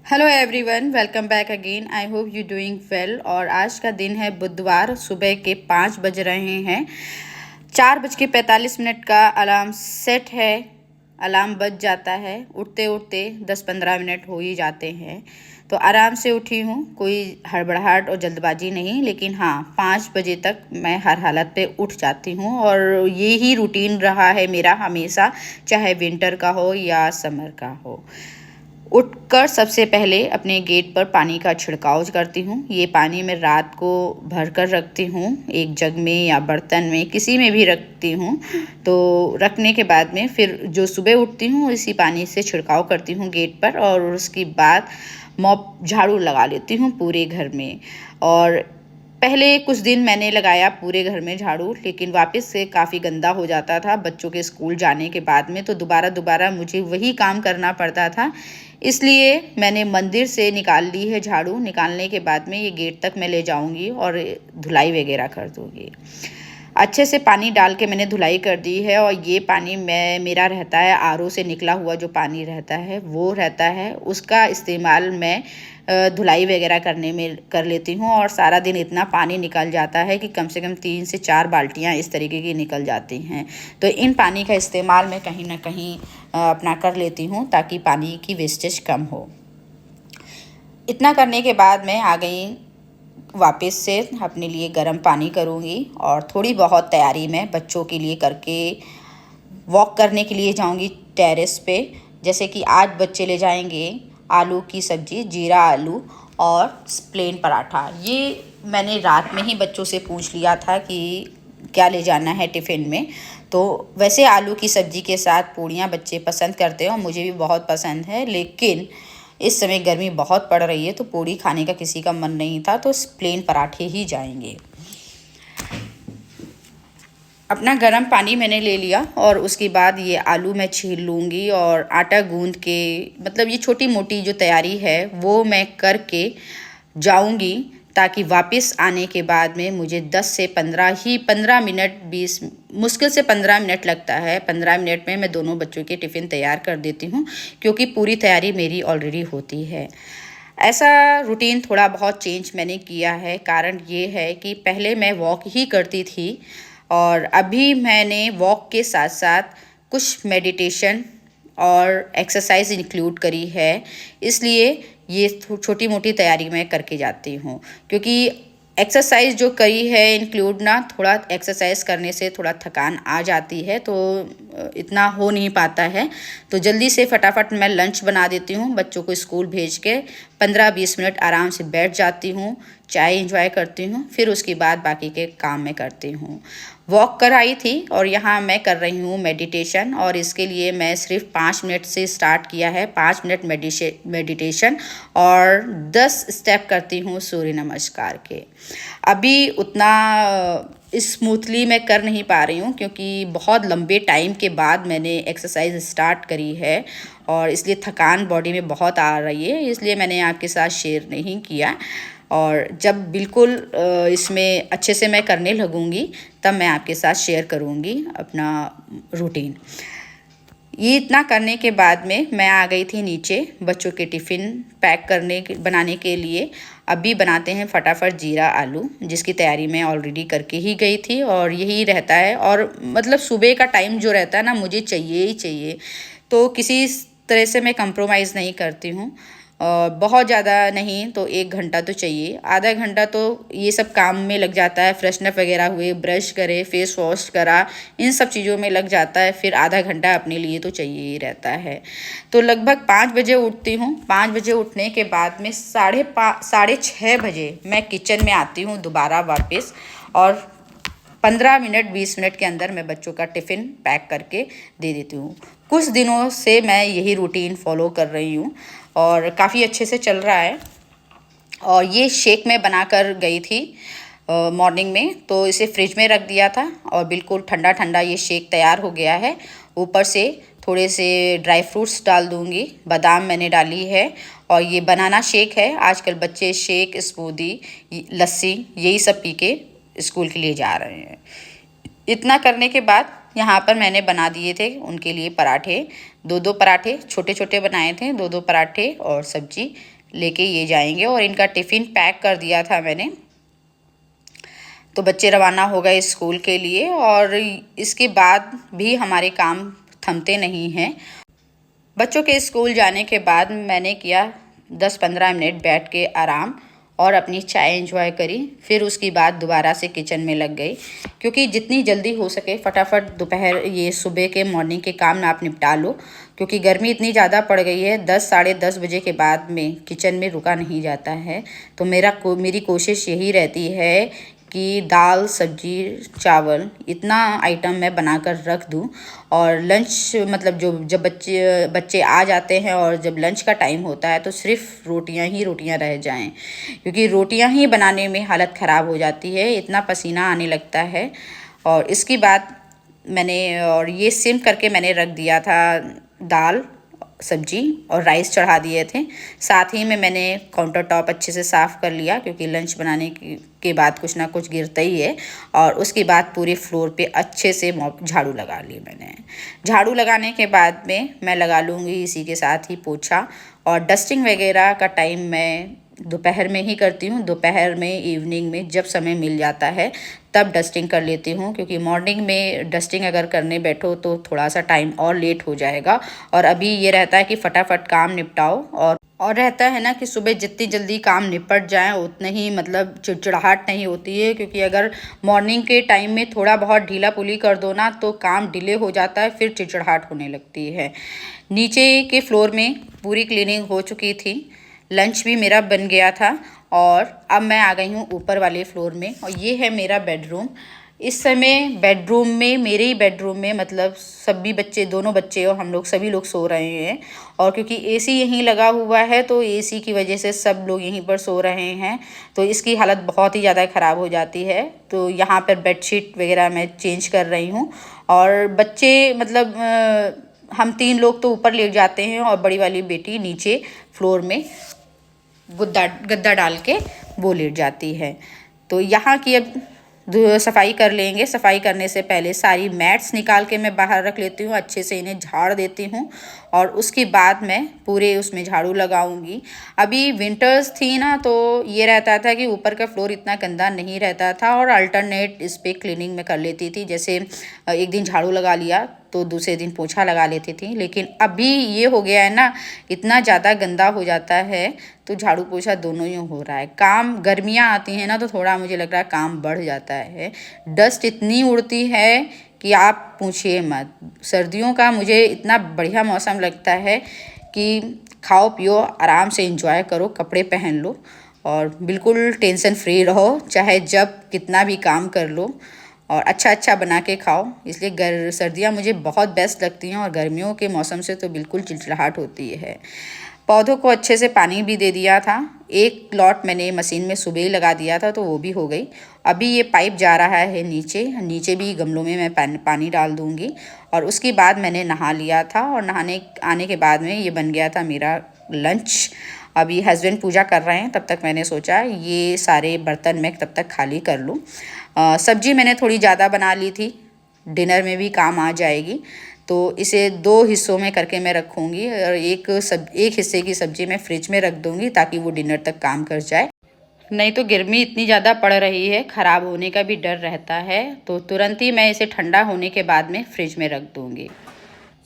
Hello everyone, welcome back again. I hope you doing well. और आज का दिन है बुधवार, सुबह के 5 बज रहे हैं। 4:45 का अलार्म सेट है। अलार्म बज जाता है, उठते उठते 10-15 मिनट हो ही जाते हैं। तो आराम से उठी हूँ, कोई हड़बड़ाहट और जल्दबाजी नहीं। लेकिन हाँ, 5 बजे तक मैं हर हालत पे उठ जाती हूँ और ये ही रूटीन रहा है मेरा हमेशा, चाहे विंटर का हो या समर का हो। उठकर सबसे पहले अपने गेट पर पानी का छिड़काव करती हूँ। ये पानी मैं रात को भर कर रखती हूँ, एक जग में या बर्तन में, किसी में भी रखती हूँ। तो रखने के बाद में फिर जो सुबह उठती हूँ इसी पानी से छिड़काव करती हूँ गेट पर, और उसके बाद मॉप झाड़ू लगा लेती हूँ पूरे घर में। और पहले कुछ दिन मैंने लगाया पूरे घर में झाड़ू, लेकिन वापस से काफ़ी गंदा हो जाता था बच्चों के स्कूल जाने के बाद में, तो दोबारा मुझे वही काम करना पड़ता था। इसलिए मैंने मंदिर से निकाल ली है झाड़ू। निकालने के बाद में ये गेट तक मैं ले जाऊंगी और धुलाई वगैरह कर दूंगी। अच्छे से पानी डाल के मैंने धुलाई कर दी है। और ये पानी मेरा रहता है आरओ से निकला हुआ, जो पानी रहता है वो रहता है, उसका इस्तेमाल मैं धुलाई वगैरह करने में कर लेती हूँ। और सारा दिन इतना पानी निकल जाता है कि कम से कम 3 से 4 बाल्टियाँ इस तरीके की निकल जाती हैं। तो इन पानी का इस्तेमाल मैं कहीं ना कहीं अपना कर लेती हूँ ताकि पानी की वेस्टेज कम हो। इतना करने के बाद मैं आ गई वापस से अपने लिए गर्म पानी करूँगी और थोड़ी बहुत तैयारी मैं बच्चों के लिए करके वॉक करने के लिए जाऊँगी टेरेस पे। जैसे कि आज बच्चे ले जाएंगे आलू की सब्ज़ी, जीरा आलू और प्लेन पराठा। ये मैंने रात में ही बच्चों से पूछ लिया था कि क्या ले जाना है टिफ़िन में। तो वैसे आलू की सब्ज़ी के साथ पूड़ियाँ बच्चे पसंद करते हैं और मुझे भी बहुत पसंद है, लेकिन इस समय गर्मी बहुत पड़ रही है तो पूड़ी खाने का किसी का मन नहीं था, तो प्लेन पराठे ही जाएंगे। अपना गर्म पानी मैंने ले लिया और उसके बाद ये आलू मैं छील लूँगी और आटा गूंद के, मतलब ये छोटी मोटी जो तैयारी है वो मैं करके जाऊँगी, ताकि वापस आने के बाद में मुझे 10 से 15 मिनट, 20 मुश्किल से 15 मिनट लगता है। 15 मिनट में मैं दोनों बच्चों के टिफ़िन तैयार कर देती हूँ, क्योंकि पूरी तैयारी मेरी ऑलरेडी होती है। ऐसा रूटीन थोड़ा बहुत चेंज मैंने किया है। कारण ये है कि पहले मैं वॉक ही करती थी और अभी मैंने वॉक के साथ साथ कुछ मेडिटेशन और एक्सरसाइज इंक्लूड करी है। इसलिए ये छोटी मोटी तैयारी मैं करके जाती हूँ, क्योंकि एक्सरसाइज जो करी है इंक्लूड ना, थोड़ा एक्सरसाइज करने से थोड़ा थकान आ जाती है, तो इतना हो नहीं पाता है। तो जल्दी से फटाफट मैं लंच बना देती हूँ, बच्चों को स्कूल भेज के 15-20 मिनट आराम से बैठ जाती हूँ, चाय एंजॉय करती हूँ, फिर उसके बाद बाकी के काम मैं करती हूँ। वॉक कर आई थी और यहाँ मैं कर रही हूँ मेडिटेशन, और इसके लिए मैं सिर्फ 5 मिनट से स्टार्ट किया है। 5 मिनट मेडिटेशन और 10 स्टेप करती हूँ सूर्य नमस्कार के। अभी उतना स्मूथली मैं कर नहीं पा रही हूँ, क्योंकि बहुत लंबे टाइम के बाद मैंने एक्सरसाइज स्टार्ट करी है और इसलिए थकान बॉडी में बहुत आ रही है, इसलिए मैंने आपके साथ शेयर नहीं किया। और जब बिल्कुल इसमें अच्छे से मैं करने लगूँगी तब मैं आपके साथ शेयर करूँगी अपना रूटीन। ये इतना करने के बाद में मैं आ गई थी नीचे बच्चों के टिफ़िन बनाने के लिए। अभी बनाते हैं फटाफट जीरा आलू, जिसकी तैयारी मैं ऑलरेडी करके ही गई थी और यही रहता है। और मतलब सुबह का टाइम जो रहता है ना, मुझे चाहिए ही चाहिए, तो किसी तरह से मैं कंप्रोमाइज़ नहीं करती हूँ। और बहुत ज़्यादा नहीं तो 1 घंटा तो चाहिए, आधा घंटा तो ये सब काम में लग जाता है। फ्रेशनअप वगैरह हुए, ब्रश करे, फेस वॉश करा, इन सब चीज़ों में लग जाता है, फिर आधा घंटा अपने लिए तो चाहिए ही रहता है। तो लगभग 5 बजे उठती हूँ। 5 बजे उठने के बाद में 6:30 बजे मैं किचन में आती हूँ दोबारा वापस, और 15 मिनट 20 मिनट के अंदर मैं बच्चों का टिफ़िन पैक करके दे देती हूँ। कुछ दिनों से मैं यही रूटीन फॉलो कर रही हूँ और काफ़ी अच्छे से चल रहा है। और ये शेक मैं बना कर गई थी मॉर्निंग में, तो इसे फ्रिज में रख दिया था और बिल्कुल ठंडा ठंडा ये शेक तैयार हो गया है। ऊपर से थोड़े से ड्राई फ्रूट्स डाल दूँगी, बादाम मैंने डाली है। और ये बनाना शेक है। आजकल बच्चे शेक, स्मूदी, लस्सी यही सब पी के स्कूल के लिए जा रहे हैं। इतना करने के बाद यहाँ पर मैंने बना दिए थे उनके लिए पराठे। 2-2 पराठे छोटे छोटे बनाए थे, 2-2 पराठे और सब्जी लेके ये जाएंगे। और इनका टिफ़िन पैक कर दिया था मैंने, तो बच्चे रवाना हो गए स्कूल के लिए। और इसके बाद भी हमारे काम थमते नहीं हैं। बच्चों के स्कूल जाने के बाद मैंने किया 10-15 मिनट बैठ के आराम और अपनी चाय एंजॉय करी। फिर उसके बाद दोबारा से किचन में लग गई, क्योंकि जितनी जल्दी हो सके फटाफट दोपहर ये सुबह के मॉर्निंग के काम आप निपटा लो, क्योंकि गर्मी इतनी ज़्यादा पड़ गई है। 10 साढ़े 10 बजे के बाद में किचन में रुका नहीं जाता है। तो मेरी कोशिश यही रहती है कि दाल सब्जी चावल इतना आइटम मैं बनाकर रख दूं, और लंच मतलब जब बच्चे आ जाते हैं और जब लंच का टाइम होता है तो सिर्फ रोटियां रह जाएं, क्योंकि रोटियां ही बनाने में हालत ख़राब हो जाती है, इतना पसीना आने लगता है। और इसकी बाद मैंने और ये सिम करके मैंने रख दिया था दाल सब्जी और राइस चढ़ा दिए थे। साथ ही में मैंने काउंटर टॉप अच्छे से साफ़ कर लिया, क्योंकि लंच बनाने के बाद कुछ ना कुछ गिरता ही है। और उसके बाद पूरे फ्लोर पे अच्छे से झाड़ू लगा ली मैंने। झाड़ू लगाने के बाद में मैं लगा लूँगी इसी के साथ ही पोछा। और डस्टिंग वगैरह का टाइम मैं दोपहर में ही करती हूँ। दोपहर में इवनिंग में जब समय मिल जाता है तब डस्टिंग कर लेती हूँ, क्योंकि मॉर्निंग में डस्टिंग अगर करने बैठो तो थोड़ा सा टाइम और लेट हो जाएगा। और अभी ये रहता है कि फटाफट काम निपटाओ, और रहता है ना कि सुबह जितनी जल्दी काम निपट जाए उतनी ही मतलब चिड़चिड़ाहट नहीं होती है, क्योंकि अगर मॉर्निंग के टाइम में थोड़ा बहुत ढीला पुली कर दो ना तो काम डिले हो जाता है, फिर चिड़चिड़ाहट होने लगती है। नीचे के फ्लोर में पूरी क्लीनिंग हो चुकी थी, लंच भी मेरा बन गया था। और अब मैं आ गई हूँ ऊपर वाले फ्लोर में, और ये है मेरा बेडरूम। इस समय बेडरूम में, मेरे ही बेडरूम में मतलब सभी बच्चे, दोनों बच्चे और हम लोग सभी लोग सो रहे हैं। और क्योंकि एसी यहीं लगा हुआ है तो एसी की वजह से सब लोग यहीं पर सो रहे हैं, तो इसकी हालत बहुत ही ज़्यादा ख़राब हो जाती है। तो यहाँ पर बेडशीट वगैरह मैं चेंज कर रही हूँ। और बच्चे मतलब हम 3 लोग तो ऊपर लेट जाते हैं और बड़ी वाली बेटी नीचे फ्लोर में गद्दा डाल के वो लेट जाती है। तो यहाँ की अब सफाई कर लेंगे। सफाई करने से पहले सारी मैट्स निकाल के मैं बाहर रख लेती हूँ, अच्छे से इन्हें झाड़ देती हूँ, और उसके बाद मैं पूरे उसमें झाड़ू लगाऊंगी। अभी विंटर्स थी ना, तो ये रहता था कि ऊपर का फ्लोर इतना गंदा नहीं रहता था, और अल्टरनेट इस पर क्लीनिंग में कर लेती थी। जैसे एक दिन झाड़ू लगा लिया तो दूसरे दिन पोछा लगा लेती थी। लेकिन अभी ये हो गया है ना, इतना ज़्यादा गंदा हो जाता है तो झाड़ू पोछा दोनों ही हो रहा है। काम गर्मियाँ आती हैं ना तो थोड़ा मुझे लग रहा है काम बढ़ जाता है। डस्ट इतनी उड़ती है कि आप पूछिए मत। सर्दियों का मुझे इतना बढ़िया मौसम लगता है कि खाओ पियो आराम से एंजॉय करो, कपड़े पहन लो और बिल्कुल टेंशन फ्री रहो, चाहे जब कितना भी काम कर लो, और अच्छा अच्छा बना के खाओ। इसलिए सर्दियाँ मुझे बहुत बेस्ट लगती हैं, और गर्मियों के मौसम से तो बिल्कुल चिड़चिड़ाहट होती है। पौधों को अच्छे से पानी भी दे दिया था। एक लॉट मैंने मशीन में सुबह ही लगा दिया था तो वो भी हो गई। अभी ये पाइप जा रहा है नीचे भी गमलों में मैं पानी डाल दूँगी। और उसके बाद मैंने नहा लिया था, और नहाने आने के बाद में ये बन गया था मेरा लंच। अभी हस्बैंड पूजा कर रहे हैं, तब तक मैंने सोचा ये सारे बर्तन मैं तब तक खाली कर लूँ। सब्जी मैंने थोड़ी ज़्यादा बना ली थी, डिनर में भी काम आ जाएगी, तो इसे 2 हिस्सों में करके मैं रखूँगी। और एक हिस्से की सब्ज़ी मैं फ्रिज में रख दूँगी ताकि वो डिनर तक काम कर जाए। नहीं तो गर्मी इतनी ज़्यादा पड़ रही है, ख़राब होने का भी डर रहता है, तो तुरंत ही मैं इसे ठंडा होने के बाद में फ्रिज में रख दूँगी।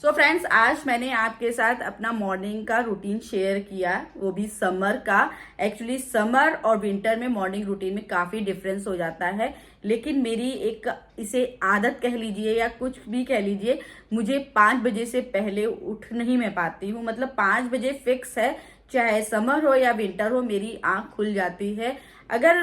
सो फ्रेंड्स, आज मैंने आपके साथ अपना मॉर्निंग का रूटीन शेयर किया, वो भी समर का। एक्चुअली समर और विंटर में मॉर्निंग रूटीन में काफ़ी डिफरेंस हो जाता है, लेकिन मेरी एक इसे आदत कह लीजिए या कुछ भी कह लीजिए, मुझे 5 बजे से पहले उठ नहीं मैं पाती हूँ। मतलब 5 बजे फिक्स है, चाहे समर हो या विंटर हो, मेरी आँख खुल जाती है। अगर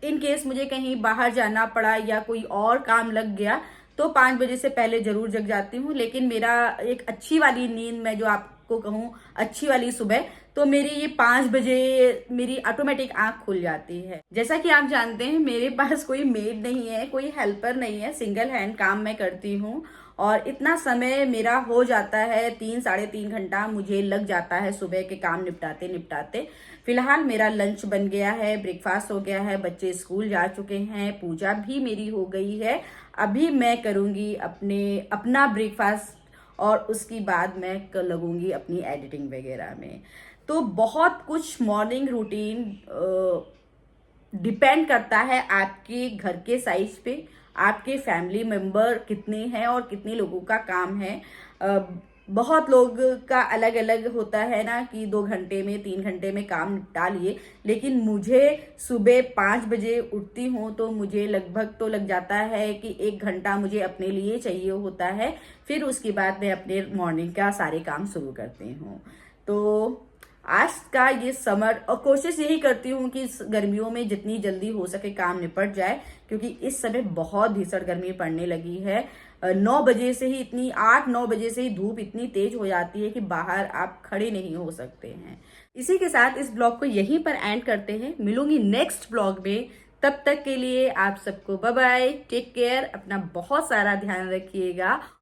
इन केस मुझे कहीं बाहर जाना पड़ा या कोई और काम लग गया तो 5 बजे से पहले जरूर जग जाती हूँ। लेकिन मेरा एक अच्छी वाली नींद, मैं जो आपको कहूँ अच्छी वाली सुबह, तो मेरी ये 5 बजे मेरी ऑटोमेटिक आंख खुल जाती है। जैसा कि आप जानते हैं मेरे पास कोई मेड नहीं है, कोई हेल्पर नहीं है, सिंगल हैंड काम मैं करती हूँ, और इतना समय मेरा हो जाता है, 3-3.5 घंटा मुझे लग जाता है सुबह के काम निपटाते निपटाते। फिलहाल मेरा लंच बन गया है, ब्रेकफास्ट हो गया है, बच्चे स्कूल जा चुके हैं, पूजा भी मेरी हो गई है। अभी मैं करूँगी अपना ब्रेकफास्ट, और उसके बाद मैं लगूंगी अपनी एडिटिंग वगैरह में। तो बहुत कुछ मॉर्निंग रूटीन डिपेंड करता है आपके घर के साइज पे, आपके फैमिली मेंबर कितने हैं और कितने लोगों का काम है। बहुत लोग का अलग अलग होता है ना कि 2 घंटे में 3 घंटे में काम निपटा लिए, लेकिन मुझे सुबह 5 बजे उठती हूँ तो मुझे लगभग तो लग जाता है कि 1 घंटा मुझे अपने लिए चाहिए होता है। फिर उसके बाद मैं अपने मॉर्निंग का सारे काम शुरू करती हूँ। तो आज का ये समर, और कोशिश यही करती हूँ कि इस गर्मियों में जितनी जल्दी हो सके काम निपट जाए, क्योंकि इस समय बहुत भीषण गर्मी पड़ने लगी है। 9 बजे से ही इतनी 8-9 बजे से ही धूप इतनी तेज हो जाती है कि बाहर आप खड़े नहीं हो सकते हैं। इसी के साथ इस ब्लॉग को यहीं पर एंड करते हैं। मिलूंगी नेक्स्ट ब्लॉग में, तब तक के लिए आप सबको बाय बाय, टेक केयर, अपना बहुत सारा ध्यान रखिएगा।